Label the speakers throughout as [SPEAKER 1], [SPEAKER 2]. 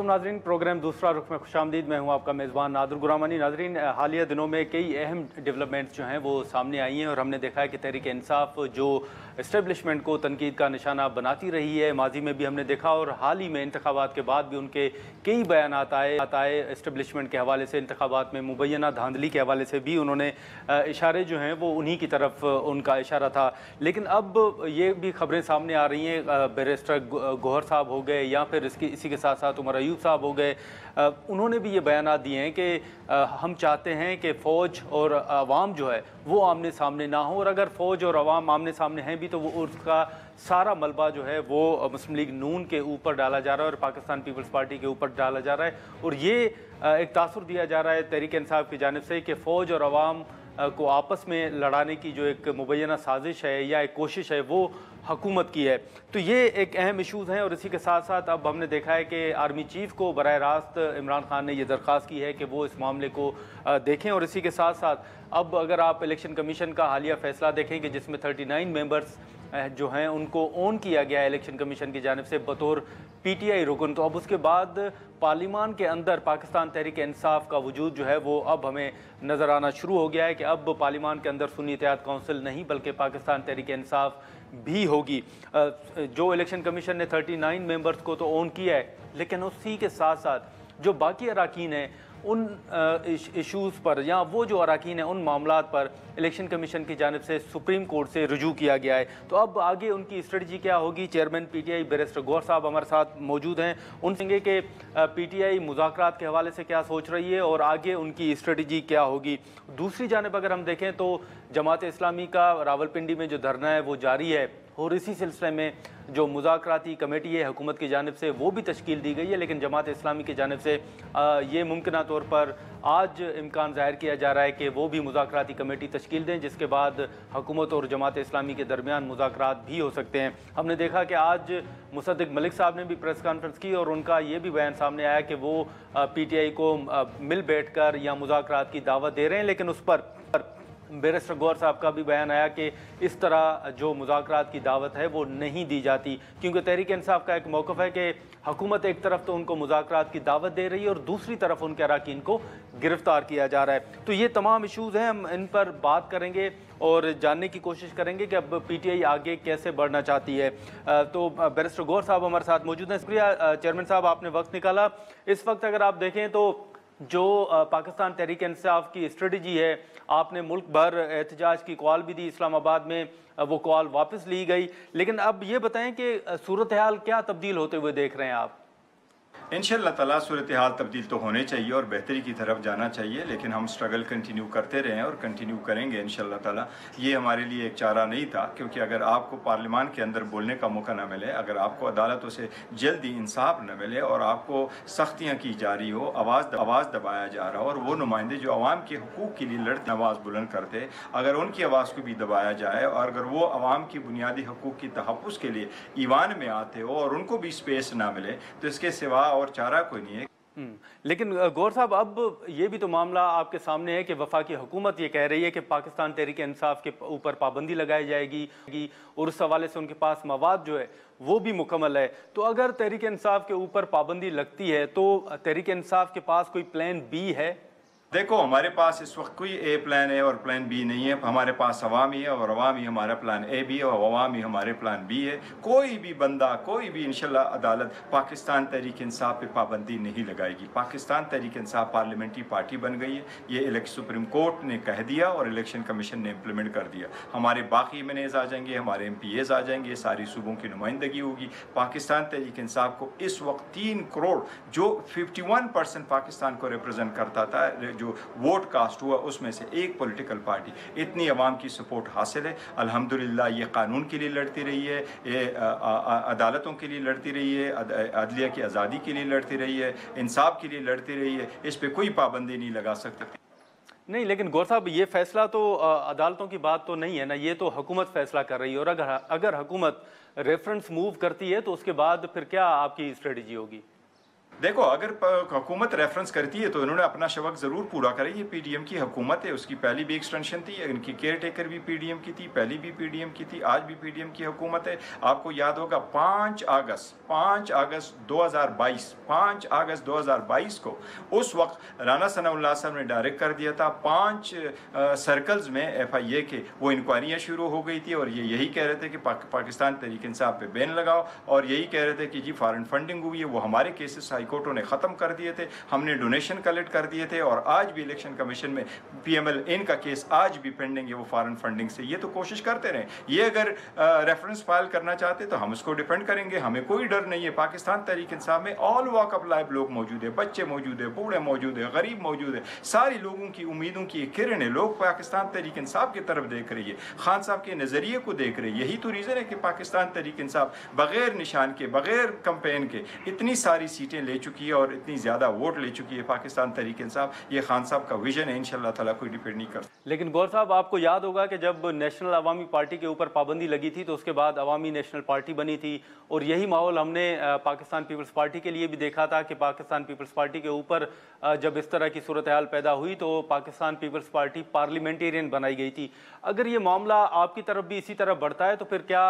[SPEAKER 1] अस्सलामुअलैकुम नाज़रीन, प्रोग्राम दूसरा रुख में खुशामदीद। मैं हूं आपका मेज़बान नादुर गुरामानी। नाज़रीन, हालिया दिनों में कई अहम डेवलपमेंट्स जो हैं वो सामने आई हैं और हमने देखा है कि तहरीक इंसाफ जो इस्टेब्लिशमेंट को तनकीद का निशाना बनाती रही है, माजी में भी हमने देखा और हाल ही में इंतखाबात के बाद भी उनके कई बयान आए इस्टेब्लिशमेंट के हवाले से, इंतखाबात में मुबैना धांधली के हवाले से भी उन्होंने इशारे जो हैं वो उन्हीं की तरफ उनका इशारा था। लेकिन अब ये भी खबरें सामने आ रही हैं, बैरिस्टर गौहर साहब हो गए या फिर इसी के साथ साथ उमर अयूब साहब हो गए, उन्होंने भी ये बयान दिए हैं कि हम चाहते हैं कि फ़ौज और अवाम जो है वो आमने सामने ना हो, और अगर फ़ौज और अवाम आमने सामने हैं भी तो वो उसका सारा मलबा जो है वो मुस्लिम लीग नून के ऊपर डाला जा रहा है और पाकिस्तान पीपल्स पार्टी के ऊपर डाला जा रहा है। और ये एक तासुर दिया जा रहा है तहरीक इंसाफ की जानिब से कि फ़ौज और अवाम को आपस में लड़ाने की जो एक मुबैना साजिश है या एक कोशिश है वो हुकूमत की है। तो ये एक अहम इशूज़ हैं। और इसी के साथ साथ अब हमने देखा है कि आर्मी चीफ़ को बराह रास्त इमरान खान ने ये दरख्वास्त की है कि वो इस मामले को देखें। और इसी के साथ साथ अब अगर आप इलेक्शन कमीशन का हालिया फ़ैसला देखें कि जिसमें 39 मेंबर्स जो हैं उनको ऑन किया गया है इलेक्शन कमीशन की जानिब से बतौर PTI रुकन, तो अब उसके बाद पार्लिमान के अंदर पाकिस्तान तहरीक इंसाफ का वजूद जो है वो अब हमें नज़र आना शुरू हो गया है कि अब पार्लिमान के अंदर सुन्नी इत्तेहाद काउंसिल नहीं बल्कि पाकिस्तान तहरीक इंसाफ भी होगी। जो इलेक्शन कमीशन ने 39 मेंबर्स को तो ऑन किया है, लेकिन उसी के साथ साथ जो बाकी अराकीन हैं उन इशूज़ पर या वो जो अराकीन हैं उन मामलात पर इलेक्शन कमीशन की जानिब से सुप्रीम कोर्ट से रुजू किया गया है। तो अब आगे उनकी स्ट्रेटजी क्या होगी? चेयरमैन PTI बैरिस्टर गौहर साहब हमारे साथ मौजूद हैं, उनसे कि PTI मुज़ाकरात के हवाले से क्या सोच रही है और आगे उनकी स्ट्रेटजी क्या होगी। दूसरी जानिब अगर हम देखें तो जमात इस्लामी का रावलपिंडी में जो धरना है वो जारी है और इसी सिलसिले में जो मुज़ाकराती कमेटी है हुकूमत की जानिब से वो भी तश्कील दी गई है, लेकिन जमात इस्लामी की जानिब से ये मुमकिन तौर पर आज इम्कान ज़ाहिर किया जा रहा है कि वो भी मुज़ाकराती कमेटी तश्कील दें, जिसके बाद हुकूमत और जमात इस्लामी के दरमियान मुज़ाकरात भी हो सकते हैं। हमने देखा कि आज मुसद्दिक मलिक साहब ने भी प्रेस कॉन्फ्रेंस की और उनका ये भी बयान सामने आया कि वो PTI को मिल बैठ कर या मुज़ाकरात की दावत दे रहे हैं, लेकिन उस पर बैरिस्टर गौहर साहब का भी बयान आया कि इस तरह जो मुज़ाकरात की दावत है वो नहीं दी जाती, क्योंकि तहरीक इंसाफ का एक मौक़िफ़ है कि हुकूमत एक तरफ तो उनको मुज़ाकरात की दावत दे रही है और दूसरी तरफ उनके अराकीन को गिरफ़्तार किया जा रहा है। तो ये तमाम इशूज़ हैं, हम इन पर बात करेंगे और जानने की कोशिश करेंगे कि अब PTI आगे कैसे बढ़ना चाहती है। तो बैरिस्टर गौहर साहब हमारे साथ मौजूद हैं। शुक्रिया चेयरमैन साहब, आपने वक्त निकाला। इस वक्त अगर आप देखें तो जो पाकिस्तान तहरीक इंसाफ की स्ट्रेटजी है, आपने मुल्क भर एहतजाज की कॉल भी दी, इस्लामाबाद में वो कॉल वापस ली गई, लेकिन अब ये बताएं कि सूरत हाल क्या तब्दील होते हुए देख रहे हैं आप?
[SPEAKER 2] इंशाअल्लाह ताला सूरत हाल तब्दील तो होने चाहिए और बेहतरी की तरफ जाना चाहिए, लेकिन हम स्ट्रगल कंटिन्यू करते रहें और कंटिन्यू करेंगे इंशाअल्लाह ताला। ये हमारे लिए एक चारा नहीं था, क्योंकि अगर आपको पार्लियामान के अंदर बोलने का मौका न मिले, अगर आपको अदालतों से जल्दी इंसाफ न मिले और आपको सख्तियाँ की जा रही हो, आवाज़ दबाया जा रहा हो और वो नुमाइंदे जो आवाम के हकूक़ के लिए लड़ते आवाज़ बुलंद करते, अगर उनकी आवाज़ को भी दबाया जाए और अगर वो आवाम की बुनियादी हकूक़ की तहफ़्फ़ुज़ के लिए ईवान में आते हो और उनको भी स्पेस ना मिले, तो इसके सिवा और चारा कोई नहीं है।
[SPEAKER 1] लेकिन गौहर साहब, अब ये भी तो मामला आपके सामने है कि वफाकी हुकूमत ये कह रही है कि पाकिस्तान तहरीक इंसाफ के ऊपर पाबंदी लगाई जाएगी और उस हवाले से उनके पास मवाद जो है वो भी मुकम्मल है। तो अगर तहरीक इंसाफ के ऊपर पाबंदी लगती है तो तहरीक इंसाफ के पास कोई प्लान B है?
[SPEAKER 2] देखो, हमारे पास इस वक्त कोई A प्लान है और प्लान B नहीं है। हमारे पास अवामी है और अवामी हमारा प्लान A भी है और अवामी हमारे प्लान B है। कोई भी बंदा, कोई भी इंशाल्लाह अदालत पाकिस्तान तहरीक इंसाफ पे पाबंदी नहीं लगाएगी। पाकिस्तान तहरीक इंसाफ पार्लियामेंट्री पार्टी बन गई है, ये सुप्रीम कोर्ट ने कह दिया और इलेक्शन कमीशन ने इम्प्लीमेंट कर दिया। हमारे बाकी MNAs आ जाएंगे, हमारे MPAs आ जाएंगे, सारी सूबों की नुमाइंदगी होगी। पाकिस्तान तहरीक इंसाफ को इस वक्त 3 करोड़ जो 51% पाकिस्तान को रिप्रेजेंट करता था, जो वोट कास्ट हुआ उसमें से एक पॉलिटिकल पार्टी, इतनी अवाम की सपोर्ट हासिल है। अल्हम्दुलिल्लाह ये कानून के लिए लड़ती रही है, ये अदालतों के लिए लड़ती रही है, अदलिया की आज़ादी के लिए लड़ती रही है, इंसाफ के लिए लड़ती रही है। इस पर कोई पाबंदी नहीं लगा सकते।
[SPEAKER 1] नहीं, लेकिन गौहर साहब, ये फैसला तो अदालतों की बात तो नहीं है ना, ये तो हुकूमत फैसला कर रही है। और अगर हुकूमत रेफरेंस मूव करती है तो उसके बाद फिर क्या आपकी स्ट्रेटजी होगी?
[SPEAKER 2] देखो, अगर हुकूमत रेफरेंस करती है तो इन्होंने अपना शवक ज़रूर पूरा करे। ये पीडीएम की हुकूमत है, उसकी पहली भी एक्सटेंशन थी, इनकी केयर टेकर भी पीडीएम की थी, पहली भी पीडीएम की थी, आज भी पीडीएम की हुकूमत है। आपको याद होगा 5 अगस्त 2022 को उस वक्त राना सनाउल्लाह साहब ने डायरेक्ट कर दिया था। 5 सर्कल्स में FIA के वो इंक्वायरियाँ शुरू हो गई थी और ये यही कह रहे थे कि पाकिस्तान तहरीक इंसाफ पे बैन लगाओ, और यही कह रहे थे कि जी फॉरेन फंडिंग हुई है। वो हमारे केसेस हाई कोर्टों ने ख़त्म कर दिए थे, हमने डोनेशन कलेक्ट कर दिए थे, और आज भी इलेक्शन कमीशन में PML इनका केस आज भी पेंडिंग है वो फॉरेन फंडिंग से। ये तो कोशिश करते रहे, ये अगर रेफरेंस फाइल करना चाहते तो हम उसको डिफेंड करेंगे, हमें कोई डर नहीं है। पाकिस्तान तहरीक इंसाफ में ऑल वॉक ऑफ लाइफ लोग मौजूद है, बच्चे मौजूद है, बूढ़े मौजूद है, गरीब मौजूद है, सारी लोगों की उम्मीदों की एक किरण है। लोग पाकिस्तान तहरीक इंसाफ की तरफ देख रही है, खान साहब के नज़रिए को देख रहे हैं। यही तो रीज़न है कि पाकिस्तान तहरीक इंसाफ बगैर निशान के, बगैर कैंपेन के इतनी सारी सीटें ले चुकी है और इतनी ज़्यादा वोट ले चुकी है। पाकिस्तान तहरीक इंसाफ, ये खान साहब का विजन है, इंशाअल्लाह ताला कोई डिपेंड नहीं कर।
[SPEAKER 1] लेकिन गौर साहब, आपको याद होगा कि जब नेशनल अवामी पार्टी के ऊपर पाबंदी लगी थी तो उसके बाद अवामी नेशनल पार्टी बनी थी, और यही माहौल हमने पाकिस्तान पीपल्स पार्टी के लिए भी देखा था कि पाकिस्तान पीपल्स पार्टी के ऊपर जब इस तरह की सूरत हाल पैदा हुई तो पाकिस्तान पीपल्स पार्टी पार्लियामेंटेरियन बनाई गई थी। अगर ये मामला आपकी तरफ भी इसी तरह बढ़ता है तो फिर क्या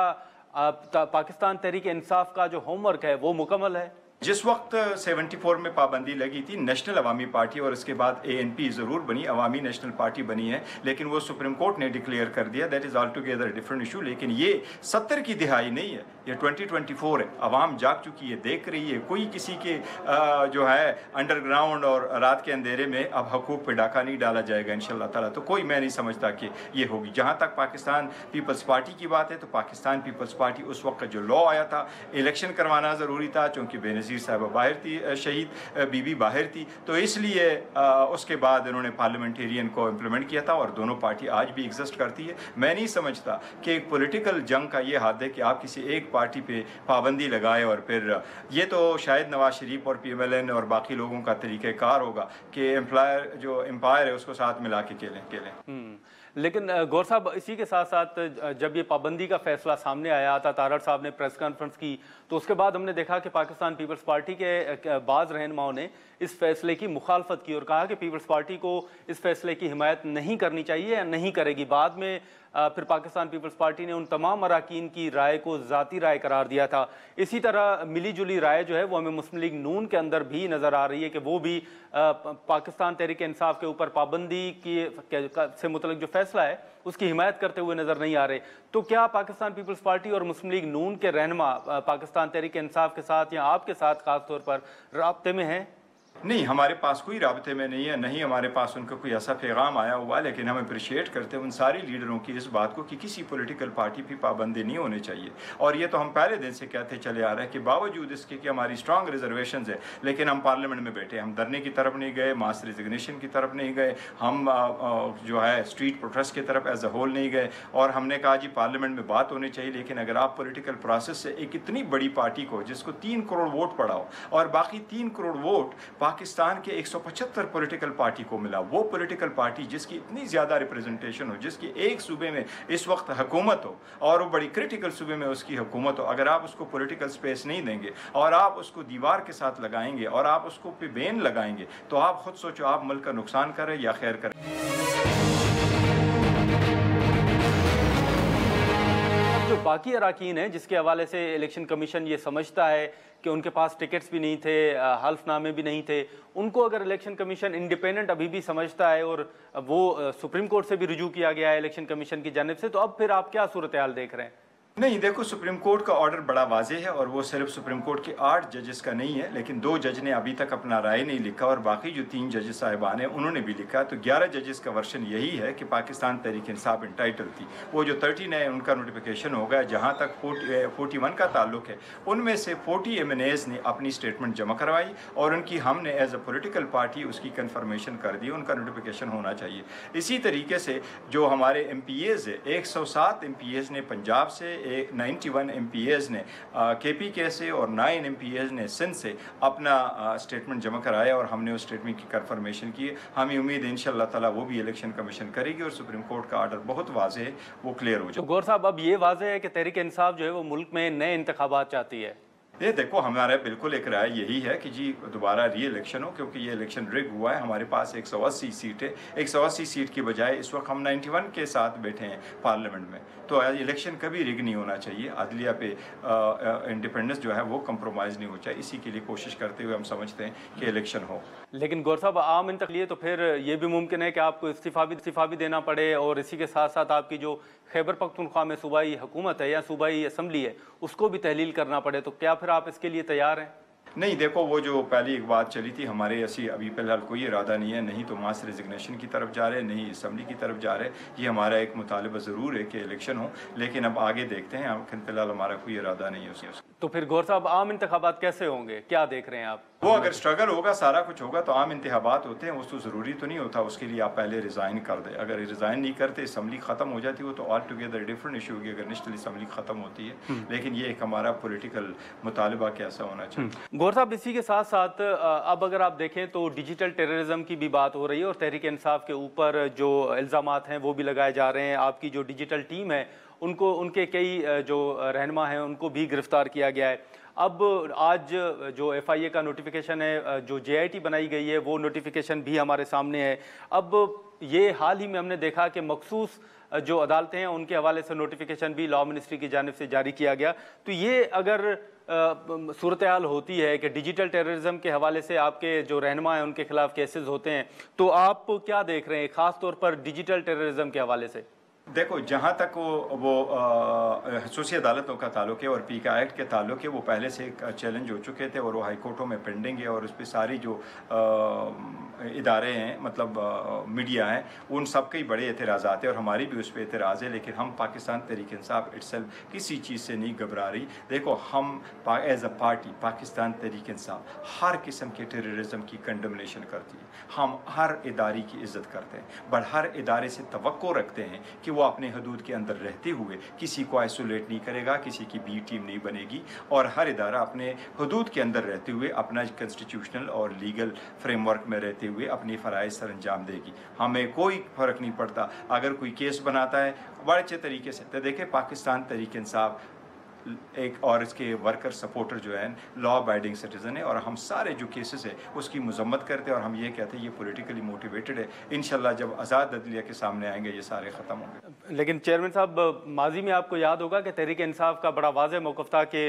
[SPEAKER 1] पाकिस्तान तहरीक इंसाफ का जो होमवर्क है वो मुकम्मल है?
[SPEAKER 2] जिस वक्त 74 में पाबंदी लगी थी, नेशनल अवामी पार्टी और उसके बाद ANP ज़रूर बनी, अवामी नेशनल पार्टी बनी है, लेकिन वो सुप्रीम कोर्ट ने डिक्लेयर कर दिया, that is all together different issue. लेकिन ये 70 की दिहाई नहीं है, ये 2024 है। अवाम जाग चुकी है, देख रही है। कोई किसी के जो है अंडरग्राउंड और रात के अंधेरे में अब हकूक़ पे डाका नहीं डाला जाएगा इंशाअल्लाह ताला। तो कोई, मैं नहीं समझता कि ये होगी। जहाँ तक पाकिस्तान पीपल्स पार्टी की बात है तो पाकिस्तान पीपल्स पार्टी उस वक्त जो लॉ आया था, इलेक्शन करवाना ज़रूरी था, चूँकि बेनज़ीर साहब बाहर थी, शहीद बीबी बाहर थी, तो इसलिए उसके बाद इन्होंने पार्लियामेंटेरियन को इम्प्लीमेंट किया था, और दोनों पार्टी आज भी एग्जिस्ट करती है। मैं नहीं समझता कि एक पॉलिटिकल जंग का ये हाथ है कि आप किसी एक पार्टी पे पाबंदी लगाए और फिर ये तो शायद नवाज शरीफ और PMLN और बाकी लोगों का तरीक़ेकार होगा कि एम्प्लायर जो एम्पायर है उसको साथ मिला के खेलें।
[SPEAKER 1] लेकिन गौर साहब, इसी के साथ साथ जब ये पाबंदी का फैसला सामने आया था, तारड़ साहब ने प्रेस कॉन्फ्रेंस की, तो उसके बाद हमने देखा कि पाकिस्तान पीपल्स पार्टी के बाज़ रहनुमाओं ने इस फैसले की मुखालफत की और कहा कि पीपल्स पार्टी को इस फैसले की हिमायत नहीं करनी चाहिए या नहीं करेगी। बाद में फिर पाकिस्तान पीपल्स पार्टी ने उन तमाम अरकान की राय को ज़ाती राय करार दिया था। इसी तरह मिली जुली राय जो है वो हमें मुस्लिम लीग नून के अंदर भी नज़र आ रही है कि वो भी पाकिस्तान तहरीक इंसाफ के ऊपर पाबंदी की से मुतल्लिक जो फैसला है उसकी हिमायत करते हुए नज़र नहीं आ रहे। तो क्या पाकिस्तान पीपल्स पार्टी और मुस्लिम लीग नून के रहनुमा पाकिस्तान तहरीक इंसाफ के साथ या आपके साथ ख़ास तौर पर राब्ते में हैं?
[SPEAKER 2] नहीं, हमारे पास कोई राब्ते में नहीं है, नहीं हमारे पास उनका कोई ऐसा पैगाम आया हुआ, लेकिन हम अप्रिशिएट करते हैं उन सारी लीडरों की इस बात को कि किसी पॉलिटिकल पार्टी पर पाबंदी नहीं होनी चाहिए। और ये तो हम पहले दिन से कहते चले आ रहे हैं कि बावजूद इसके कि हमारी स्ट्रॉन्ग रिजर्वेशन है, लेकिन हम पार्लियामेंट में बैठे, हम धरने की तरफ नहीं गए, मास रिजिग्नेशन की तरफ नहीं गए, हम जो है स्ट्रीट प्रोटेस्ट की तरफ एज अ होल नहीं गए, और हमने कहा जी पार्लियामेंट में बात होनी चाहिए। लेकिन अगर आप पॉलिटिकल प्रोसेस से एक इतनी बड़ी पार्टी को जिसको 3 करोड़ वोट पड़ा हो और बाकी 3 करोड़ वोट पाकिस्तान के 175 पॉलिटिकल पार्टी को मिला, वो पॉलिटिकल पार्टी जिसकी इतनी ज़्यादा रिप्रेजेंटेशन हो, जिसकी एक सूबे में इस वक्त हुकूमत हो और वो बड़ी क्रिटिकल सूबे में उसकी हुकूमत हो, अगर आप उसको पॉलिटिकल स्पेस नहीं देंगे और आप उसको दीवार के साथ लगाएंगे और आप उसको पे बैन लगाएंगे, तो आप खुद सोचो आप मुल्क का नुकसान करें या खैर करें।
[SPEAKER 1] जो बाकी अराकीन हैं जिसके हवाले से इलेक्शन कमीशन ये समझता है कि उनके पास टिकट्स भी नहीं थे, हल्फनामे भी नहीं थे, उनको अगर इलेक्शन कमीशन इंडिपेंडेंट अभी भी समझता है और वो सुप्रीम कोर्ट से भी रुजू किया गया है इलेक्शन कमीशन की जानिब से, तो अब फिर आप क्या सूरत हाल देख रहे हैं?
[SPEAKER 2] नहीं, देखो सुप्रीम कोर्ट का ऑर्डर बड़ा वाज़ेह है और वो सिर्फ सुप्रीम कोर्ट के 8 जजेस का नहीं है, लेकिन 2 जज ने अभी तक अपना राय नहीं लिखा और बाकी जो 3 जजेस साहिबान हैं उन्होंने भी लिखा। तो 11 जजेस का वर्शन यही है कि पाकिस्तान तहरीक इंसाफ इंटाइटल थी। वो जो 13 है उनका नोटिफिकेशन हो गया। जहाँ तक 41 का ताल्लुक है, उनमें से 40 MNAs ने अपनी स्टेटमेंट जमा करवाई और उनकी हमने एज अ पोलिटिकल पार्टी उसकी कन्फर्मेशन कर दी, उनका नोटिफिकेशन होना चाहिए। इसी तरीके से जो हमारे MPAs है, 107 MPAs ने पंजाब से, 91 MPAs ने KPK से और 9 MPAs ने सिंध से अपना स्टेटमेंट जमा कराया और हमने उस स्टेटमेंट की कन्फर्मेशन की। हमें उम्मीद है इंशाअल्लाह ताला वो भी इलेक्शन कमीशन करेगी और सुप्रीम कोर्ट का ऑर्डर बहुत वाज़ेह है, वो क्लियर हो जाए।
[SPEAKER 1] तो गौर साहब, अब ये वाज़ेह है कि तहरीक इंसाफ जो है वो मुल्क में नए इंतखाबात चाहती है।
[SPEAKER 2] ये देखो, हमारा बिल्कुल एक राय यही है कि जी दोबारा री इलेक्शन हो, क्योंकि ये इलेक्शन रिग हुआ है। हमारे पास 180 सीट है, 180 सीट की बजाय इस वक्त हम 91 के साथ बैठे हैं पार्लियामेंट में। तो इलेक्शन कभी रिग नहीं होना चाहिए। अदलिया पे इंडिपेंडेंस जो है वो कंप्रोमाइज़ नहीं हो चाहिए। इसी के लिए कोशिश करते हुए हम समझते हैं कि इलेक्शन हो।
[SPEAKER 1] लेकिन गौर साहब, आम इन तक लिए तो फिर ये भी मुमकिन है कि आपको इस्तीफ़ा भी देना पड़े, और इसी के साथ साथ आपकी जो खैबर पख्तूनख्वा में सूबाई हुकूमत है या सूबाई असम्बली है उसको भी तहलील करना पड़े, तो क्या फिर आप इसके लिए तैयार हैं?
[SPEAKER 2] नहीं, देखो, वो जो पहली एक बात चली थी, हमारे ऐसी अभी फ़िलहाल कोई इरादा नहीं है, नहीं तो मास रेजिग्नेशन की तरफ जा रहे, नहीं असम्बली की तरफ जा रहे। ये हमारा एक मुतालबा ज़रूर है कि इलेक्शन हो, लेकिन अब आगे देखते हैं। फ़िलहाल हमारा कोई इरादा नहीं है उसके।
[SPEAKER 1] तो फिर गौर साहब, आम इंतखाबात कैसे होंगे, क्या देख रहे हैं आप?
[SPEAKER 2] वो अगर स्ट्रगल होगा, सारा कुछ होगा, तो आम इंतखाबात होते हैं। उसको ज़रूरी तो नहीं होता उसके लिए आप पहले रिज़ाइन कर दें। अगर रिज़ाइन नहीं करते, असम्बली ख़त्म हो जाती है, तो ऑल टुगेदर डिफरेंट इशू होगी अगर नेशनल असम्बली ख़त्म होती है। लेकिन ये एक हमारा पॉलिटिकल मुतालबा कैसा होना चाहिए।
[SPEAKER 1] गौर साहब, इसी के साथ साथ अब अगर आप देखें तो डिजिटल टेररिज्म की भी बात हो रही है, और तहरीक इंसाफ के ऊपर जो इल्ज़ामात हैं वो भी लगाए जा रहे हैं। आपकी जो डिजिटल टीम है उनको, उनके कई जो रहनुमा हैं उनको भी गिरफ्तार किया गया है। अब आज जो FIA का नोटिफिकेशन है, जो JIT बनाई गई है, वो नोटिफिकेशन भी हमारे सामने है। अब ये हाल ही में हमने देखा कि मखसूस जो अदालतें हैं उनके हवाले से नोटिफिकेशन भी लॉ मिनिस्ट्री की जानिब से जारी किया गया। तो ये अगर सूरत हाल होती है कि डिजिटल टेररिज्म के हवाले से आपके जो रहनुमा हैं उनके खिलाफ केसेस होते हैं, तो आप क्या देख रहे हैं ख़ास तौर पर डिजिटल टेररिज्म के हवाले से?
[SPEAKER 2] देखो, जहाँ तक वो खसूसी अदालतों का ताल्लुक है और पीका एक्ट के ताल्लुक है, वो पहले से चैलेंज हो चुके थे और वो हाई कोर्टों में पेंडिंग है। और उस पर सारी जो इदारे हैं, मतलब मीडिया हैं, उन सब के ही बड़े एतराज़ात हैं और हमारी भी उस पर एतराज़ है। लेकिन हम पाकिस्तान तहरीक इंसाफ इटसेल्फ किसी चीज़ से नहीं घबरा रही। देखो, हम as a party Pakistan Tehreek Insaf हर किस्म के टेररिज्म की कंडमनेशन करती है। हम हर इदारे की इज़्ज़त करते हैं, बट हर इदारे से तवक्को रखते हैं कि वो अपने हदूद के अंदर रहते हुए किसी को आइसोलेट नहीं करेगा, किसी की बी टीम नहीं बनेगी, और हर इदारा अपने हदूद के अंदर रहते हुए अपना कॉन्स्टिट्यूशनल और लीगल फ्रेमवर्क में रहते हुए अपनी फ़राइज़ सर अंजाम देगी। हमें कोई फ़र्क नहीं पड़ता अगर कोई केस बनाता है बड़े अच्छे तरीके से। तो देखें, पाकिस्तान तहरीक इंसाफ एक और इसके वर्कर सपोर्टर जो है लॉ अबाइडिंग सिटीज़न है, और हम सारे जो केसेस है उसकी मजम्मत करते हैं और हम ये कहते हैं ये पॉलिटिकली मोटिवेटेड है। इंशाल्लाह जब आज़ाद अदलिया के सामने आएंगे ये सारे ख़त्म होंगे।
[SPEAKER 1] लेकिन चेयरमैन साहब, माजी में आपको याद होगा कि तहरीक इंसाफ का बड़ा वाज़ेह मौक़िफ़ था कि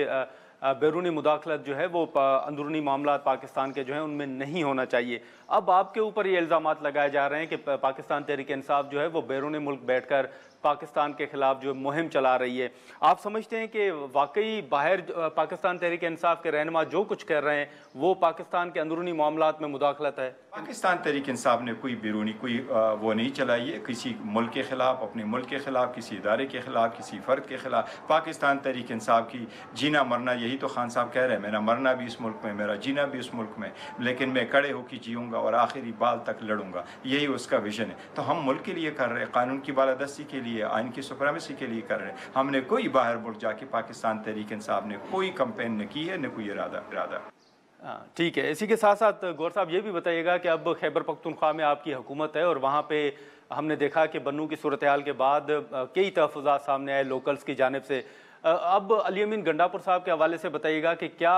[SPEAKER 1] बैरूनी मुदाखलत जो है वो अंदरूनी मामला पाकिस्तान के जो है उनमें नहीं होना चाहिए। अब आपके ऊपर ये इल्ज़ामात लगाए जा रहे हैं कि पाकिस्तान तहरीक इंसाफ जो है वो बैरूनी मुल्क बैठकर पाकिस्तान के खिलाफ जो मुहिम चला रही है। आप समझते हैं कि वाकई बाहर पाकिस्तान तहरीक इंसाफ के रहनुमा जो कुछ कर रहे हैं वो पाकिस्तान के अंदरूनी मामलात में मुदाखलत है?
[SPEAKER 2] पाकिस्तान तहरीक इंसाफ ने कोई बैरूनी कोई वो नहीं चलाई है किसी मुल्क के ख़िलाफ़, अपने मुल्क के ख़िलाफ़, किसी इदारे के ख़िलाफ़, किसी फ़र्द के ख़िलाफ़। पाकिस्तान तहरीक इंसाफ की जीना मरना, यही तो खान साहब कह रहे हैं, मेरा मरना भी इस मुल्क में, मेरा जीना भी इस मुल्क में, लेकिन मैं खड़े होकर जीऊँगा और आखिरी बाल तक लड़ूंगा। यही उसका विजन है। तो हम मुल्क के लिए कर रहे हैं, कानून की बालादस्ती के लिए, आइन की सुप्रीमेसी के लिए कर रहे हैं। हमने कोई बाहर मुल्क जाके पाकिस्तान तहरीक इंसाफ ने कोई कंपेन न की है, न कोई इरादा।
[SPEAKER 1] ठीक है। इसी के साथ साथ गौर साहब ये भी बताइएगा कि अब खैबर पख्तूनख्वा में आपकी हुकूमत है और वहाँ पे हमने देखा कि बन्नू की सूरत हाल के बाद कई तहफ़्फ़ुज़ात सामने आए लोकल्स की जानिब से। अब अली अमीन गंडापुर साहब के हवाले से बताइएगा कि क्या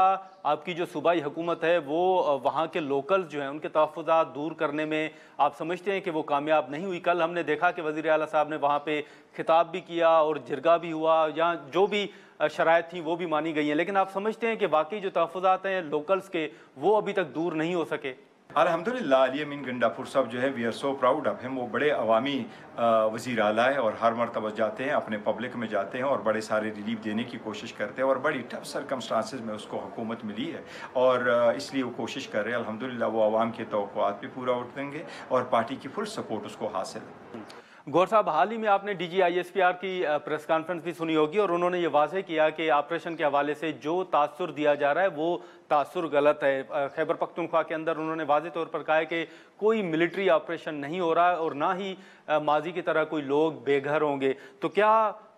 [SPEAKER 1] आपकी जो सूबाई हुकूमत है वो वहाँ के लोकल्स जो हैं उनके तहफ़्फ़ुज़ात दूर करने में आप समझते हैं कि वो कामयाब नहीं हुई? कल हमने देखा कि वज़ीर आला साहब ने वहाँ पे खिताब भी किया और जिरगा भी हुआ, या जो भी शराइत थी वो भी मानी गई हैं, लेकिन आप समझते हैं कि वाकई जो तहफ़्फ़ुज़ात हैं लोकल्स के वो अभी तक दूर नहीं हो सके?
[SPEAKER 2] अल्हम्दुलिल्लाह, अली अमीन गंडापुर साहब जो है, we are so proud of him. वो बड़े अवामी वज़ीर आला है और हर मरतबा जाते हैं, अपने पब्लिक में जाते हैं और बड़े सारे रिलीफ देने की कोशिश करते हैं और बड़ी टफ सरकमस्टांसेस में उसको हुकूमत मिली है और इसलिए वो कोशिश कर रहे हैं। अल्हम्दुलिल्लाह वो आवाम के तवक्कुआत भी पूरा उठेंगे और पार्टी की फुल सपोर्ट उसको हासिल है।
[SPEAKER 1] गौर साहब, हाल ही में आपने DGISPR की प्रेस कॉन्फ्रेंस भी सुनी होगी और उन्होंने ये वाज़ेह किया कि ऑपरेशन के हवाले से जो तासुर दिया जा रहा है वो तासुर गलत है। खैबर पख्तूनख्वा के अंदर उन्होंने वाज़ेह तौर पर कहा है कि कोई मिलिट्री ऑपरेशन नहीं हो रहा है और ना ही माजी की तरह कोई लोग बेघर होंगे। तो क्या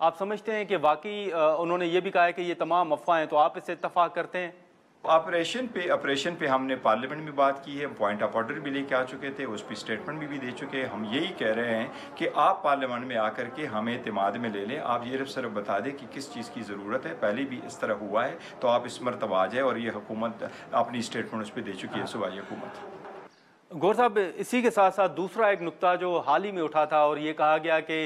[SPEAKER 1] आप समझते हैं कि वाकई उन्होंने ये भी कहा है कि ये तमाम अफवाहें हैं, तो आप इससे इत्तफाक करते हैं?
[SPEAKER 2] ऑपरेशन पे हमने पार्लियामेंट में बात की है, पॉइंट ऑफ ऑर्डर भी लेके आ चुके थे, उस पर स्टेटमेंट भी दे चुके हैं। हम यही कह रहे हैं कि आप पार्लियामेंट में आकर के हमें एतमाद में ले लें, आप ये सिर्फ बता दें कि किस चीज़ की ज़रूरत है। पहले भी इस तरह हुआ है, तो आप इस मरतबा आ जाए, और ये हुकूमत अपनी स्टेटमेंट उस पर दे चुकी है, सूबाई हुकूमत।
[SPEAKER 1] गौर साहब, इसी के साथ साथ दूसरा एक नुक्ता जो हाल ही में उठा था और ये कहा गया कि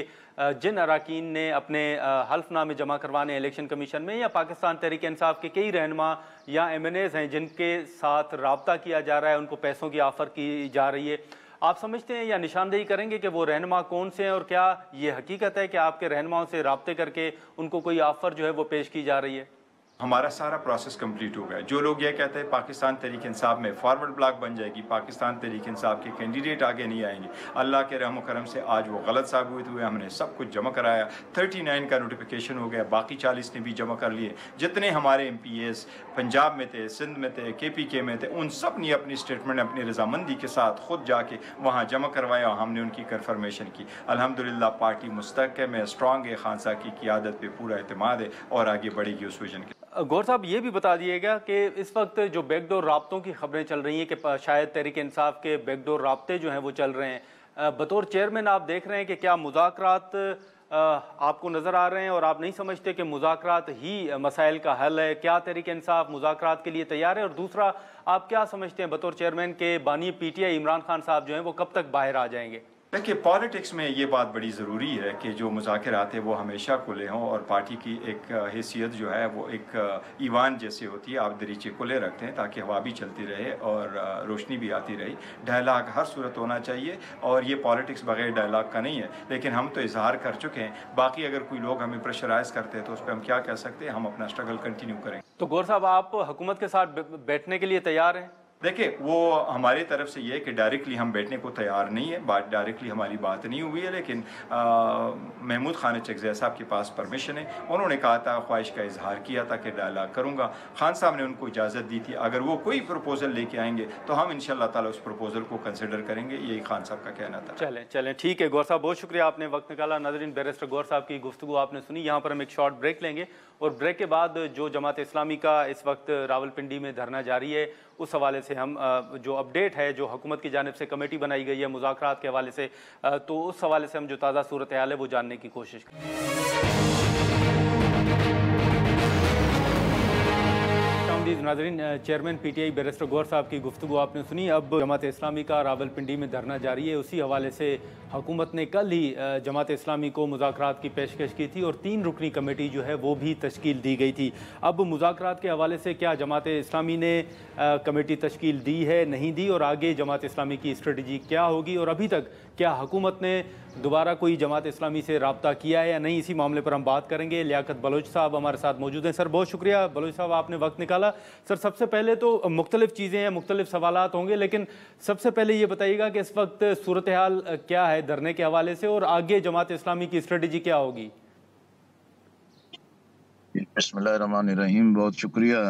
[SPEAKER 1] जिन अरकान ने अपने हल्फनामे जमा करवाने इलेक्शन कमीशन में, या पाकिस्तान तहरीक इंसाफ के कई रहनुमा या MNAs हैं जिनके साथ रब्ता किया जा रहा है, उनको पैसों की ऑफ़र की जा रही है, आप समझते हैं या निशानदेही करेंगे कि वो रहनुमा कौन से हैं, और क्या ये हकीकत है कि आपके रहनुमाओं से रब्ते करके उनको कोई ऑफ़र जो है वो पेश की जा रही है?
[SPEAKER 2] हमारा सारा प्रोसेस कंप्लीट हो गया। जो लोग ये कहते हैं पाकिस्तान तहरीक इंसाफ में फॉरवर्ड ब्लॉक बन जाएगी, पाकिस्तान तहरीक इंसाफ के कैंडिडेट आगे नहीं आएंगे, अल्लाह के रहम करम से आज वो गलत साबित हुए। हमने सब कुछ जमा कराया, 39 का नोटिफिकेशन हो गया, बाकी 40 ने भी जमा कर लिए। जितने हमारे MPs पंजाब में थे, सिंध में थे, KPK में थे, उन सब ने अपनी स्टेटमेंट अपनी रजामंदी के साथ खुद जाके वहाँ जमा करवाया और हमने उनकी कन्फर्मेशन की। अल्हम्दुलिल्लाह पार्टी मुस्तहकम है, स्ट्रॉन्ग है, खान साहब की क़ियादत पे पूरा एतमाद है और आगे बढ़ेगी उस विजन के।
[SPEAKER 1] गौर साहब, ये भी बता दिएगा कि इस वक्त जो बैकडोर राब्तों की खबरें चल रही हैं कि शायद तहरीक इंसाफ के बैकडोर राब्ते जो हैं वो चल रहे हैं, बतौर चेयरमैन आप देख रहे हैं कि क्या मुज़ाकरात आपको नज़र आ रहे हैं, और आप नहीं समझते कि मुज़ाकरात ही मसाइल का हल है? क्या तहरीक इंसाफ मुज़ाकरात के लिए तैयार है? और दूसरा, आप क्या समझते हैं बतौर चेयरमैन के बानी PTI इमरान खान साहब जो हैं वो कब तक बाहर आ जाएंगे?
[SPEAKER 2] देखिए, पॉलिटिक्स में ये बात बड़ी ज़रूरी है कि जो मुज़ाकरात हैं वो हमेशा खुले हों, और पार्टी की एक हैसियत जो है वो एक ईवान जैसे होती है, आप दरीचे खुले रखते हैं ताकि हवा भी चलती रहे और रोशनी भी आती रही। डायलाग हर सूरत होना चाहिए, और ये पॉलिटिक्स बगैर डायलाग का नहीं है, लेकिन हम तो इजहार कर चुके हैं। बाकी अगर कोई लोग हमें प्रेशराइज करते हैं तो उस पर हम क्या कह सकते हैं, हम अपना स्ट्रगल कंटिन्यू करेंगे।
[SPEAKER 1] तो गौर साहब, आप हुकूमत के साथ बैठने के लिए तैयार हैं?
[SPEAKER 2] देखिए, वो हमारी तरफ से ये है कि डायरेक्टली हम बैठने को तैयार नहीं है, डायरेक्टली हमारी बात नहीं हुई है, लेकिन महमूद खान चकज़ई साहब के पास परमिशन है। उन्होंने कहा था, ख्वाहिश का इजहार किया था कि डायलॉग करूँगा। खान साहब ने उनको इजाज़त दी थी, अगर वो कोई प्रपोज़ल लेके आएंगे तो हम इंशाअल्लाह ताला उस प्रपोज़ल को कंसिडर करेंगे। यही खान साहब का कहना था।
[SPEAKER 1] चलें ठीक है गौर साहब, बहुत शुक्रिया, आपने वक्त निकाला। नाज़रीन, बैरिस्टर गौर साहब की गुफ्तगू आपने सुनी। यहाँ पर हम एक शॉर्ट ब्रेक लेंगे, और ब्रेक के बाद जो जमात इस्लामी का इस वक्त रावलपिंडी में धरना जारी है, उस हवाले से हम जो अपडेट है, जो हुकूमत की जानिब से कमेटी बनाई गई है मुज़ाकरात के हवाले से, तो उस हवाले से हम जो ताज़ा सूरत हाल है वो जानने की कोशिश करें। नाज़रीन, चेयरमैन PTI बैरिस्टर गौर साहब की गुफ्तगू आपने सुनी। अब जमात इस्लामी का रावलपिंडी में धरना जारी है। उसी हवाले से हुकूमत ने कल ही जमात इस्लामी को मुज़ाकरात की पेशकश की थी, और 3 रुकनी कमेटी जो है वो भी तश्कील दी गई थी। अब मुज़ाकरात के हवाले से क्या जमात इस्लामी ने कमेटी तश्कील दी है, नहीं दी, और आगे जमात इस्लामी की स्ट्रेटजी क्या होगी, और अभी तक क्या हुकूमत ने दोबारा कोई जमात इस्लामी से रब्ता किया है या नहीं, इसी मामले पर हम बात करेंगे। लियाकत बलोच साहब हमारे साथ मौजूद हैं। सर, बहुत शुक्रिया बलोच साहब, आपने वक्त निकाला। सर, सबसे पहले तो मुख्तलिफ चीज़ें हैं, मुख्तलिफ सवालात होंगे, लेकिन सबसे पहले ये बताइएगा कि इस वक्त सूरत हाल क्या है धरने के हवाले से, और आगे जमात इस्लामी की स्ट्रेटजी क्या होगी?
[SPEAKER 3] बिस्मिल्लाहिर्रहमानिर्रहीम, बहुत शुक्रिया।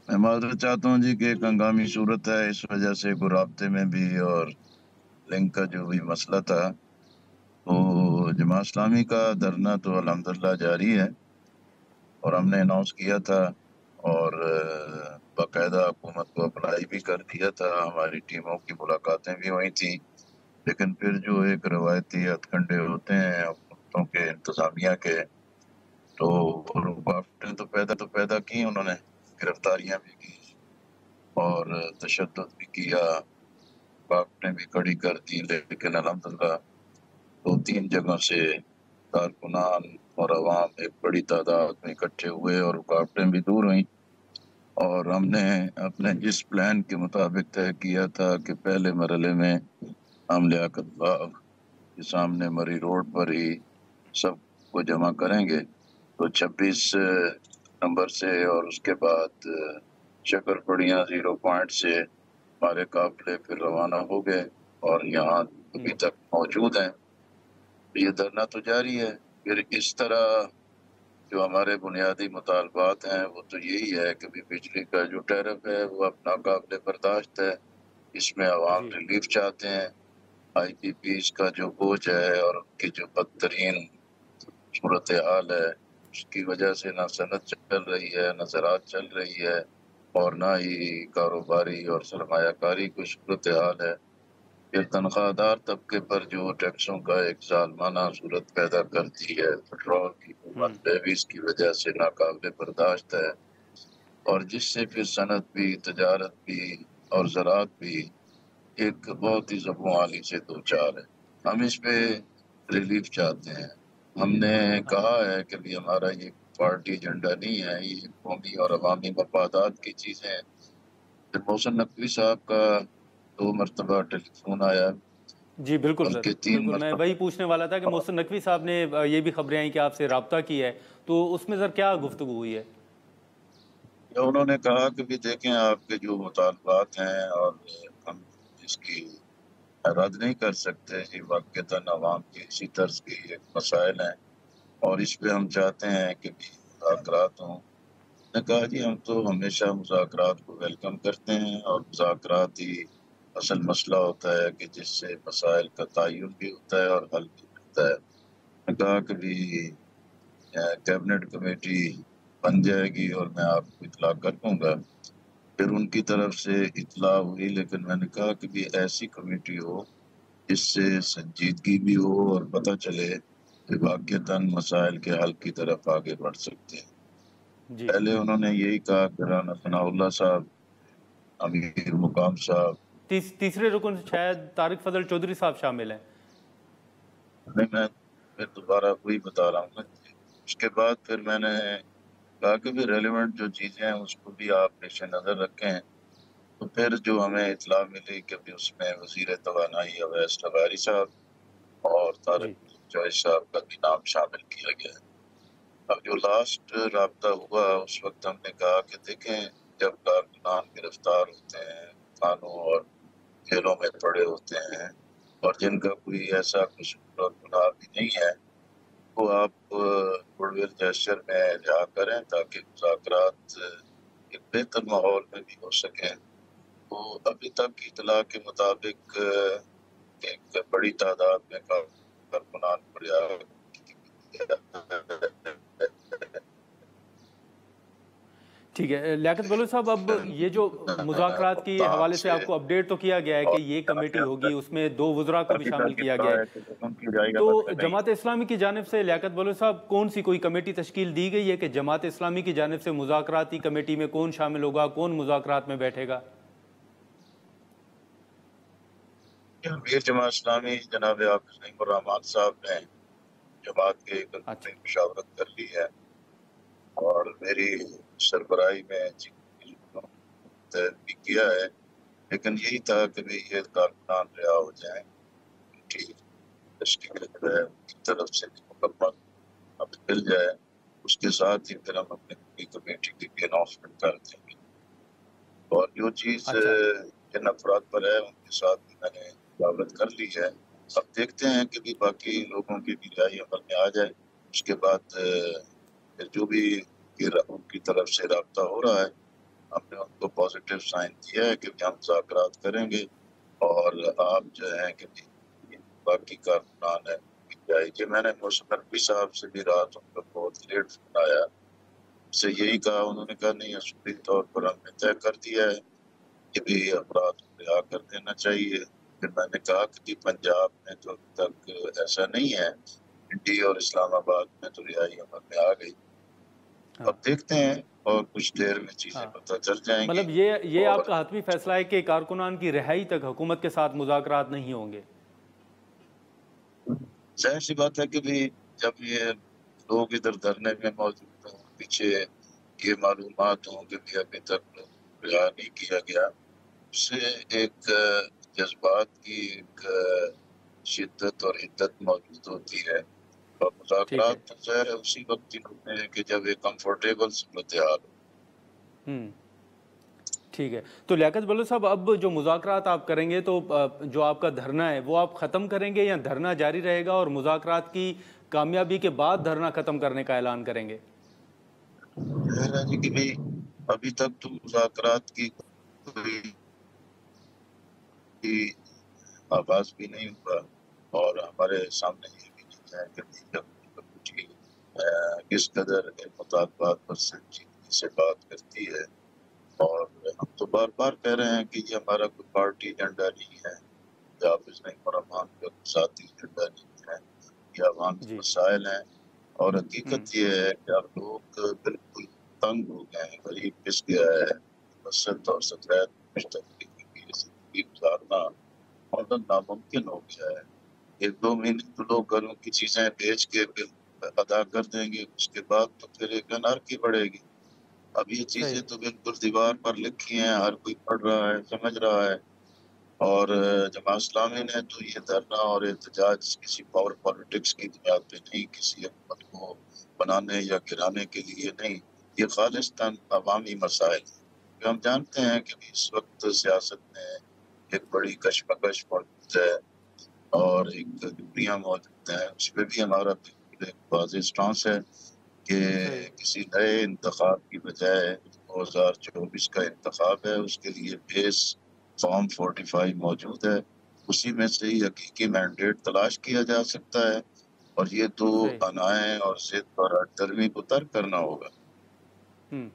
[SPEAKER 3] मैं माजरत चाहता हूँ जी कि एक हंगामी सूरत है, इस वजह से कोई राब्ते में भी और लिंक का जो भी मसला था, तो जमात इस्लामी का धरना तो अल्हम्दुलिल्लाह जारी है, और हमने अनाउंस किया था और बाकायदा हुकूमत को अप्लाई भी कर दिया था। हमारी टीमों की मुलाकातें भी हुई थी, लेकिन फिर जो एक रवायती हथकंडे होते हैं हुकूमतों के, इंतज़ामिया के, तो रुकावटें तो पैदा की उन्होंने, गिरफ्तारियां भी की और तशद्दुद भी किया, रुकावटें भी खड़ी कर दी, लेकिन अल्हम्दुलिल्लाह 2-3 जगहों से कारकुनान और अवाम एक बड़ी तादाद में इकट्ठे हुए और रुकावटें भी दूर हुई। और हमने अपने जिस प्लान के मुताबिक तय किया था कि पहले मरहले में हम लियाकत बाग के सामने मरी रोड पर ही सबको जमा करेंगे, तो 26 नंबर से, और उसके बाद शकरपड़ियाँ 0 पॉइंट से हमारे काफिले फिर रवाना हो गए और यहाँ अभी तक मौजूद हैं। ये धरना तो जारी है। फिर इस तरह जो हमारे बुनियादी मुतालबात हैं वो तो यही है कि भी बिजली का जो टैरिफ है वो अपना काबिल बर्दाश्त है, इसमें अवाम रिलीफ चाहते हैं। IPPs का जो बोझ है और उनकी जो बदतरीन सूरत हाल है, उसकी वजह से ना सनत चल रही है, ना ज़राअत चल रही है, اور نہ ہی کاروباری اور سرمایہ کاری کی صورت حال ہے۔ یہ تنخواہ دار طبقے پر جو ٹیکسوں کا ایک ظالمانہ صورت پیدا کرتی ہے، پیٹرول کی قیمت لیویز کی وجہ سے ناقابل برداشت ہے، اور جس سے پھر صنعت بھی، تجارت بھی اور زراعت بھی ایک بہت ہی زبوں سے دوچار ہے۔ ہم اس پہ ریلیف چاہتے ہیں۔ ہم نے کہا ہے کہ بھی ہمارا یہ پارٹی ایجنڈا نہیں ہے، یہ قومی اور عوامی مفادات کی چیزیں ہیں۔ پھر محسن نقوی صاحب کا 2 مرتبہ ٹیلی فون آیا،
[SPEAKER 1] جی بالکل سر،
[SPEAKER 3] بلکہ 3
[SPEAKER 1] بالکل میں وہی
[SPEAKER 3] مرتبہ۔
[SPEAKER 1] پوچھنے والا تھا کہ محسن نقوی صاحب نے یہ بھی خبریں آئیں کہ آپ سے رابطہ کیا ہے، تو اس میں سر کیا گفتگو ہوئی ہے؟
[SPEAKER 3] انہوں نے کہا کہ بھی دیکھیں آپ کے جو مطالبات ہیں اور ہم اس کی رد نہیں کر سکتے، یہ واقعتاً عوام کی اسی طرز کی ایک مسائل ہیں اور اس پہ ہم چاہتے ہیں کہ بھی مذاکرات ہوں۔ نے کہا جی ہم تو ہمیشہ مذاکرات کو ویلکم کرتے ہیں، اور مذاکرات ہی اصل مسئلہ ہوتا ہے کہ جس سے مسائل کا تعین بھی ہوتا ہے اور حل بھی ہوتا ہے۔ نے کہا کہ بھی کیبنٹ کمیٹی بن جائے گی اور میں آپ کو اطلاع کر دوں گا۔ پھر ان کی طرف سے اطلاع ہوئی، لیکن میں نے کہا کہ بھی ایسی کمیٹی ہو جس سے سنجیدگی بھی ہو اور پتہ چلے کہ واقعتاً مسائل کے حل کی طرف آگے بڑھ سکتے ہیں۔
[SPEAKER 1] جی
[SPEAKER 3] پہلے انہوں نے یہی کہا کہ رانا ثناء اللہ صاحب، امیر مقام صاحب،
[SPEAKER 1] تیسرے رکن شاید طارق فضل چودھری صاحب شامل ہیں۔
[SPEAKER 3] نہیں میں پھر دوبارہ وہی بتا رہا ہوں نا۔ اس کے بعد پھر میں نے کہا کہ بھی ریلیونٹ جو چیزیں ہیں اس کو بھی آپ پیش نظر رکھیں۔ تو پھر جو ہمیں اطلاع ملی کہ بھی اس میں وزیر توانائی اویس لغاری صاحب اور طارق
[SPEAKER 1] جی
[SPEAKER 3] جوائز صاحب کا بھی نام شامل کیا گیا ہے۔ اب جو لاسٹ رابطہ ہوا اس وقت ہم نے کہا کہ دیکھیں جب کارکنان گرفتار ہوتے ہیں، تھانوں اور جیلوں میں پڑے ہوتے ہیں، اور جن کا کوئی ایسا قصور اور گناہ بھی نہیں ہے، وہ آپ گڈ ول جیسچر میں رہا کریں تاکہ مذاکرات ایک بہتر ماحول میں بھی ہو سکیں۔ تو ابھی تک اطلاع کے مطابق ایک بڑی تعداد میں کارکنان کو رہا کیا
[SPEAKER 1] ٹھیک ہے لیاقت بلوچ صاحب، اب یہ جو مذاکرات کے
[SPEAKER 3] ملتان
[SPEAKER 1] حوالے سے
[SPEAKER 3] سے،
[SPEAKER 1] آپ کو اپڈیٹ تو کیا گیا ہے کہ
[SPEAKER 3] اور
[SPEAKER 1] یہ کمیٹی ہوگی، اس میں 2 وزراء کو بھی
[SPEAKER 3] ابھی
[SPEAKER 1] شامل
[SPEAKER 3] تک
[SPEAKER 1] کیا
[SPEAKER 3] اطلاع
[SPEAKER 1] گیا
[SPEAKER 3] ہے
[SPEAKER 1] ہے،
[SPEAKER 3] کہ حکم کی جائے گا
[SPEAKER 1] تو
[SPEAKER 3] مسئلہ نہیں
[SPEAKER 1] جماعت اسلامی کی جانب سے لیاقت بلوچ صاحب کون سی کوئی کمیٹی تشکیل دی گئی ہے کہ جماعت اسلامی کی جانب سے مذاکراتی کمیٹی میں کون شامل ہوگا، کون مذاکرات میں بیٹھے گا؟
[SPEAKER 3] ہے۔ امیر جماعت اسلامی جناب حافظ نعیم الرحمان صاحب نے جماعت کے
[SPEAKER 1] اچھا
[SPEAKER 3] مشاورت کر لی ہے، اور میری سربراہی میں بھی کیا ہے، لیکن یہی تھا کہ بھی یہ کارکنان رہا ہو جائیں، ٹھیک تشکیل جو ہے ان کی طرف سے بھی مکمل ہمیں مل جائے، اس کے ساتھ ہی پھر ہم اپنے پوری کمیٹی کی بھی اناؤنسمنٹ کر دیں گے۔ اور جو چیز
[SPEAKER 1] اچھا
[SPEAKER 3] جن افراد پر ہے ان کے ساتھ بھی میں نے مشاورت کر لی ہے۔ اب دیکھتے ہیں کہ بھی باقی لوگوں کی بھی رائے عمل میں آ جائے، اس کے بعد پھر جو بھی ان کی طرف سے رابطہ ہو رہا ہے ہم نے ان کو پازیٹیو سائن دیا ہے کہ ہم مذاکرات کریں گے، اور آپ جو ہیں کہ باقی کارکنان ہیں کہ میں نے محسن نقوی صاحب سے بھی رات ان کا بہت لیٹ فون آیا، سے یہی کہا، انہوں نے کہا نہیں اصولی طور پر ہم نے طے کر دیا ہے کہ بھی افراد کو رہا کر دینا چاہیے۔ پھر میں نے کہا کہ پنجاب میں تو ابھی تک ایسا نہیں ہے، انڈی اور اسلام آباد میں تو رہائی عمل میں آ گئی۔
[SPEAKER 1] ہاں
[SPEAKER 3] اب دیکھتے ہیں اور کچھ دیر میں چیزیں
[SPEAKER 1] ہاں
[SPEAKER 3] پتہ چل جائیں گی۔
[SPEAKER 1] مطلب یہ آپ
[SPEAKER 3] اور
[SPEAKER 1] کا حتمی فیصلہ ہے کہ کارکنان کی رہائی تک حکومت کے ساتھ مذاکرات نہیں ہوں گے؟
[SPEAKER 3] ظاہر سی بات ہے کہ بھی جب یہ لوگ ادھر دھرنے میں موجود ہوں، پیچھے یہ معلومات ہوں کہ بھی ابھی تک رہا نہیں کیا گیا، اس سے ایک جذبات کی ایک شدت اور حدت موجود ہوتی ہے، اور
[SPEAKER 1] ٹھیک ہے
[SPEAKER 3] مذاکرات تو ظاہر ہے اسی وقت ہی ہوتے ہیں کہ جب ایک کمفرٹیبل صورتحال ہو۔
[SPEAKER 1] ٹھیک ہے، تو لیاقت بلوچ صاحب اب جو مذاکرات آپ کریں گے تو جو آپ کا دھرنا ہے وہ آپ ختم کریں گے یا دھرنا جاری رہے گا اور مذاکرات کی کامیابی کے بعد دھرنا ختم کرنے کا اعلان کریں گے؟
[SPEAKER 3] ظاہر ہے جی کہ بھی ابھی تک تو مذاکرات کی کوئی آغاز بھی نہیں ہوا، اور ہمارے سامنے یہ بھی نہیں ہے کہ کس قدر مطالبات پر سنجیدگی سے بات کرتی ہے۔ اور ہم تو بار بار کہہ رہے ہیں کہ یہ ہمارا کوئی پارٹی ایجنڈا نہیں ہے، یا حافظ نعیم الرحمان کا کوئی ذاتی ایجنڈا نہیں ہے، یہ عوامی
[SPEAKER 1] جی
[SPEAKER 3] مسائل ہیں۔ اور
[SPEAKER 1] ہوں
[SPEAKER 3] حقیقت یہ ہے کہ اب لوگ بالکل تنگ ہو گئے ہیں، غریب پس گیا ہے، وسط اور سترائت مشترکہ کی زندگی گزارنا مطلب ناممکن ہو گیا ہے۔ 1-2 مہینے تو لوگ گھروں کی چیزیں بیچ کے بل ادا کر دیں گے، اس کے بعد تو پھر ایک انارکی بڑھے گی۔ اب یہ چیزیں
[SPEAKER 1] صحیح
[SPEAKER 3] تو بالکل دیوار پر لکھی ہیں، ہر کوئی پڑھ رہا ہے، سمجھ رہا ہے۔ اور جماعت اسلامی نے تو یہ دھرنا اور احتجاج کسی پاور پالیٹکس کی بنیاد پہ نہیں، کسی حکومت کو بنانے یا گرانے کے لیے نہیں، یہ خالصتاً عوامی مسائل ہیں۔ ہم جانتے ہیں کہ اس وقت سیاست میں ایک بڑی کشمکش موجود ہے اور ایک دنیا موجود ہے، اس پہ بھی ہمارا بالکل ایک واضح سٹانس ہے کہ
[SPEAKER 1] صحیح
[SPEAKER 3] کسی نئے انتخاب کی بجائے 2024 کا انتخاب ہے، اس کے لیے بیس فارم 45 موجود ہے، اسی میں سے ہی حقیقی مینڈیٹ تلاش کیا جا سکتا ہے، اور یہ تو
[SPEAKER 1] صحیح
[SPEAKER 3] انائیں اور ضد اور ہٹ درمی کو ترک کرنا ہوگا۔
[SPEAKER 1] ہوں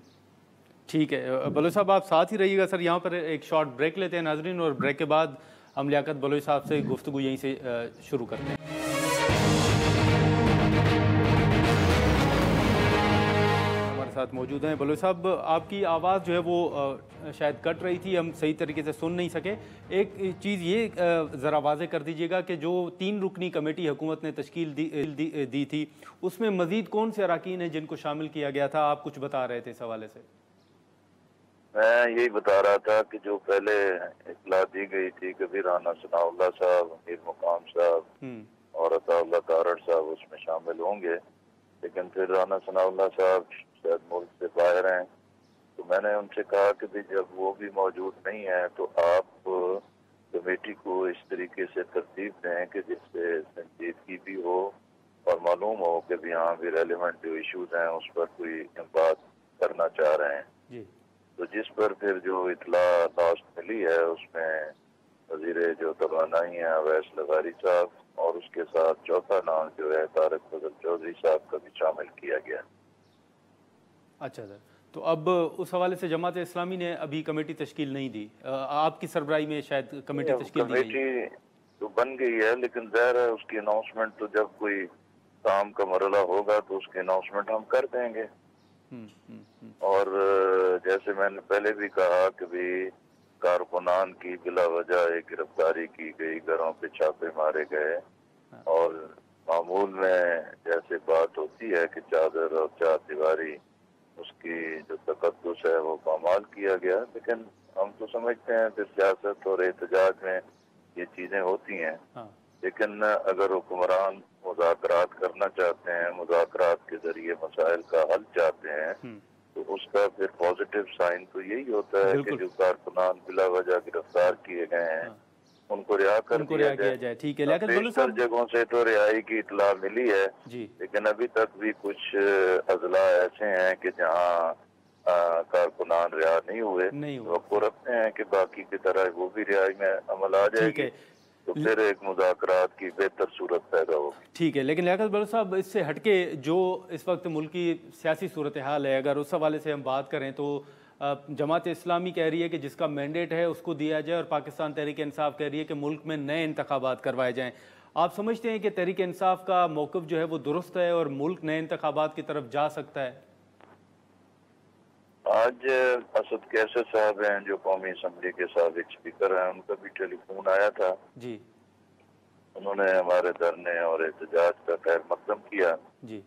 [SPEAKER 1] ٹھیک ہے بلوچ صاحب آپ ساتھ ہی رہیے گا سر، یہاں پر ایک شارٹ بریک لیتے ہیں ناظرین، اور بریک کے بعد ہم لیاقت بلوچ صاحب سے گفتگو یہیں سے شروع کرتے ہیں۔ ہمارے ساتھ موجود ہیں بلوچ صاحب، آپ کی آواز جو ہے وہ شاید کٹ رہی تھی، ہم صحیح طریقے سے سن نہیں سکے۔ ایک چیز یہ ذرا واضح کر دیجیے گا کہ جو 3 رکنی کمیٹی حکومت نے تشکیل دی تھی، اس میں مزید کون سے اراکین ہیں جن کو شامل کیا گیا تھا؟ آپ کچھ بتا رہے تھے اس حوالے سے۔
[SPEAKER 4] میں یہی بتا رہا تھا کہ جو پہلے اطلاع دی گئی تھی کہ بھی رانا ثناء اللہ صاحب، امیر مقام صاحب اور عطا اللہ تارڑ صاحب اس میں شامل ہوں گے، لیکن پھر رانا ثناء اللہ صاحب شاید ملک سے باہر ہیں، تو میں نے ان سے کہا کہ بھی جب وہ بھی موجود نہیں ہے تو آپ کمیٹی کو اس طریقے سے ترتیب دیں کہ جس سے سنجیدگی بھی ہو اور معلوم ہو کہ بھی ہاں بھی ریلیونٹ جو ایشوز ہیں اس پر کوئی بات کرنا چاہ رہے ہیں۔
[SPEAKER 1] جی
[SPEAKER 4] تو جس پر پھر جو اطلاع لاسٹ ملی ہے اس میں وزیر جو توانائی ہیں اویس لغاری صاحب، اور اس کے ساتھ چوتھا نام جو ہے طارق فضل چودھری صاحب کا بھی شامل کیا گیا۔
[SPEAKER 1] اچھا سر، تو اب اس حوالے سے جماعت اسلامی نے ابھی کمیٹی تشکیل نہیں دی، آپ کی سربراہی میں شاید کمیٹی تشکیل دی گئی ہے۔
[SPEAKER 4] کمیٹی تو بن گئی ہے، لیکن ظاہر ہے اس کی اناؤنسمنٹ تو جب کوئی کام کا مرحلہ ہوگا تو اس کی اناؤنسمنٹ ہم کر دیں گے۔ اور جیسے میں نے پہلے بھی کہا کہ بھی کارکنان کی بلا وجہ گرفتاری کی گئی، گھروں پہ چھاپے مارے گئے، اور معمول میں جیسے بات ہوتی ہے کہ چادر اور چار دیواری اس کی جو تقدس ہے وہ پامال کیا گیا، لیکن ہم تو سمجھتے ہیں کہ سیاست اور احتجاج میں یہ چیزیں ہوتی ہیں، لیکن اگر حکمران مذاکرات کرنا چاہتے ہیں، مذاکرات کے ذریعے مسائل کا حل چاہتے ہیں، تو اس کا پھر پازیٹیو سائن تو یہی ہوتا ہے کہ جو کارکنان بلا وجہ گرفتار کیے گئے ہیں ان کو رہا کر دیا جائے۔
[SPEAKER 1] ٹھیک ہے، لیکن بلوچ
[SPEAKER 4] بیشتر
[SPEAKER 1] صاحب
[SPEAKER 4] جگہوں سے تو رہائی کی اطلاع ملی ہے،
[SPEAKER 1] جی
[SPEAKER 4] لیکن ابھی تک بھی کچھ اضلاع ایسے ہیں کہ جہاں کارکنان رہا نہیں ہوئے، توقع رکھتے ہیں کہ باقی کی طرح وہ بھی رہائی میں عمل آ جائے گی، تو پھر ایک مذاکرات کی بہتر صورت پیدا ہوگی۔
[SPEAKER 1] ٹھیک ہے، لیکن لیاقت بلوچ صاحب اس سے ہٹ کے جو اس وقت ملک کی سیاسی صورتحال ہے، اگر اس حوالے سے ہم بات کریں تو جماعت اسلامی کہہ رہی ہے کہ جس کا مینڈیٹ ہے اس کو دیا جائے، اور پاکستان تحریک انصاف کہہ رہی ہے کہ ملک میں نئے انتخابات کروائے جائیں۔ آپ سمجھتے ہیں کہ تحریک انصاف کا موقف جو ہے وہ درست ہے اور ملک نئے انتخابات کی طرف جا سکتا ہے؟
[SPEAKER 4] آج اسد کیسر صاحب ہیں جو قومی اسمبلی کے سابق اسپیکر ہیں، ان کا بھی ٹیلی فون آیا تھا،
[SPEAKER 1] جی
[SPEAKER 4] انہوں نے ہمارے دھرنے اور احتجاج کا خیر مقدم کیا۔
[SPEAKER 1] جی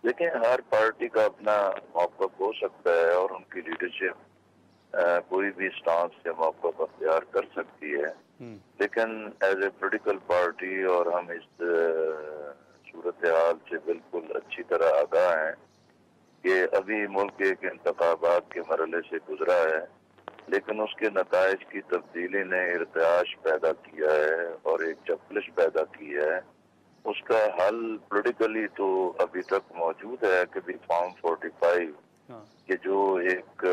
[SPEAKER 4] لیکن ہر پارٹی کا اپنا موقف ہو سکتا ہے اور ان کی لیڈرشپ کوئی بھی سٹانس سے موقف اختیار کر سکتی ہے، لیکن ایز اے پولیٹیکل پارٹی اور ہم اس صورتحال سے بالکل اچھی طرح آگاہ ہیں کہ ابھی ملک ایک انتخابات کے مرحلے سے گزرا ہے، لیکن اس کے نتائج کی تبدیلی نے ارتعاش پیدا کیا ہے اور ایک چپلش پیدا کی ہے۔ اس کا حل پولیٹیکلی تو ابھی تک موجود ہے کہ بھی فارم 45 کہ جو ایک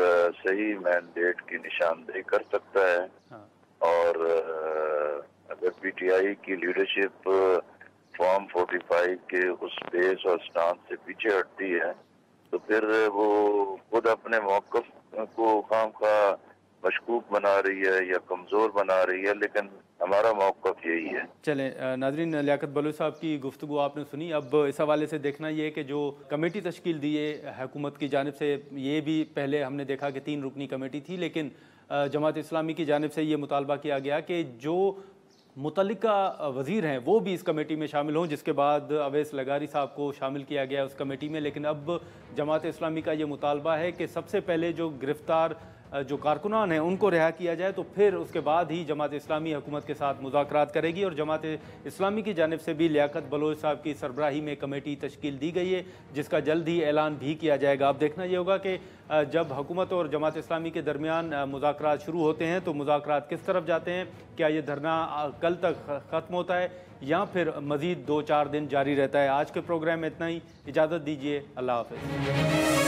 [SPEAKER 4] صحیح مینڈیٹ کی نشاندہی کر سکتا ہے، اور اگر پی ٹی آئی کی لیڈرشپ فارم 45 کے اس بیس اور سٹانس سے پیچھے ہٹتی ہے तो फिर वो खुद अपने मौक़िफ़ को खामखा मशकूक बना रही है या कमज़ोर बना रही है, लेकिन हमारा मौक़िफ़ यही है।
[SPEAKER 1] चलें नाज़रीन, लियाकत बलोच साहब की गुफ्तगू आपने सुनी। अब इस हवाले से देखना ये है कि जो कमेटी तश्कील दी है हुकूमत की जानिब से, ये भी पहले हमने देखा कि 3 रुकनी कमेटी थी, लेकिन जमात इस्लामी की जानिब से ये मुतालबा किया गया कि जो मुतल्लिका वज़ीर हैं वो भी इस कमेटी में शामिल हों, जिसके बाद अवैस लगारी साहब को शामिल किया गया उस कमेटी में। लेकिन अब जमात इस्लामी का ये मुतालबा है कि सबसे पहले जो गिरफ़्तार जो कारकुनान हैं उनको रिहा किया जाए, तो फिर उसके बाद ही जमात इस्लामी हुकूमत के साथ मुज़ाकरात करेगी। और जमात इस्लामी की जानिब से भी लियाकत बलोच साहब की सरबराही में कमेटी तश्कील दी गई है, जिसका जल्द ही ऐलान भी किया जाएगा। अब देखना ये होगा कि जब हुकूमत और जमात इस्लामी के दरमियान मुज़ाकरात शुरू होते हैं तो मुज़ाकरात किस तरफ जाते हैं। क्या ये धरना कल तक ख़त्म होता है या फिर मज़ीद 2-4 दिन जारी रहता है। आज के प्रोग्राम में इतना ही, इजाज़त दीजिए, अल्लाह हाफ़िज़।